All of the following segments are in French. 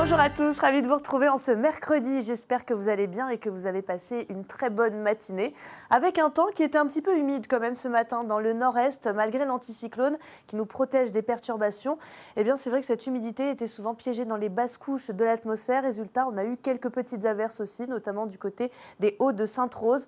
Bonjour à tous, ravi de vous retrouver en ce mercredi. J'espère que vous allez bien et que vous avez passé une très bonne matinée avec un temps qui était un petit peu humide quand même ce matin dans le nord-est malgré l'anticyclone qui nous protège des perturbations. Eh bien c'est vrai que cette humidité était souvent piégée dans les basses couches de l'atmosphère. Résultat, on a eu quelques petites averses aussi, notamment du côté des Hauts de Sainte-Rose.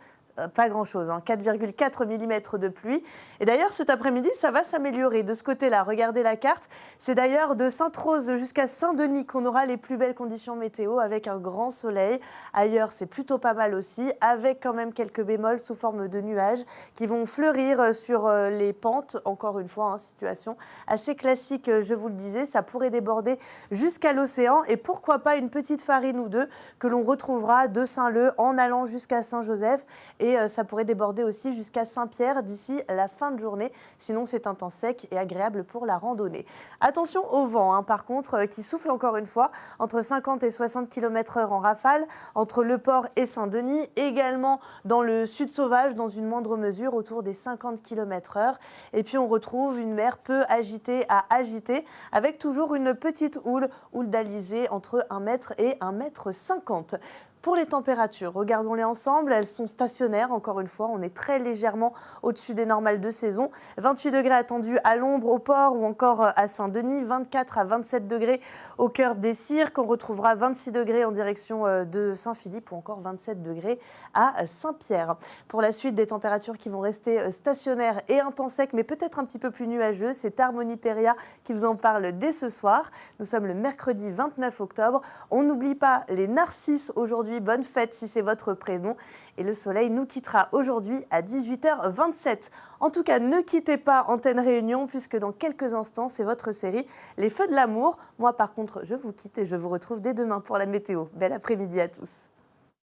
Pas grand-chose, 4,4 mm de pluie. Et d'ailleurs, cet après-midi, ça va s'améliorer de ce côté-là. Regardez la carte. C'est d'ailleurs de Sainte-Rose jusqu'à Saint-Denis qu'on aura les plus belles conditions météo avec un grand soleil. Ailleurs, c'est plutôt pas mal aussi, avec quand même quelques bémols sous forme de nuages qui vont fleurir sur les pentes. Encore une fois, situation assez classique, je vous le disais. Ça pourrait déborder jusqu'à l'océan et pourquoi pas une petite farine ou deux que l'on retrouvera de Saint-Leu en allant jusqu'à Saint-Joseph. Et ça pourrait déborder aussi jusqu'à Saint-Pierre d'ici la fin de journée. Sinon, c'est un temps sec et agréable pour la randonnée. Attention au vent, par contre, qui souffle encore une fois entre 50 et 60 km/h en rafale, entre Le Port et Saint-Denis, également dans le sud sauvage, dans une moindre mesure, autour des 50 km/h. Et puis, on retrouve une mer peu agitée à agitée, avec toujours une petite houle d'alizé entre 1 mètre et 1,50 m. Pour les températures, regardons-les ensemble, elles sont stationnaires, encore une fois, on est très légèrement au-dessus des normales de saison. 28 degrés attendus à l'ombre, au port ou encore à Saint-Denis, 24 à 27 degrés au cœur des cirques, on retrouvera 26 degrés en direction de Saint-Philippe ou encore 27 degrés à Saint-Pierre. Pour la suite, des températures qui vont rester stationnaires et un temps sec, mais peut-être un petit peu plus nuageux, c'est Harmonie Péria qui vous en parle dès ce soir. Nous sommes le mercredi 29 octobre, on n'oublie pas les narcisses aujourd'hui. Bonne fête si c'est votre prénom. Et le soleil nous quittera aujourd'hui à 18h27. En tout cas, ne quittez pas Antenne Réunion puisque dans quelques instants, c'est votre série Les Feux de l'amour. Moi, par contre, je vous quitte et je vous retrouve dès demain pour la météo. Bel après-midi à tous.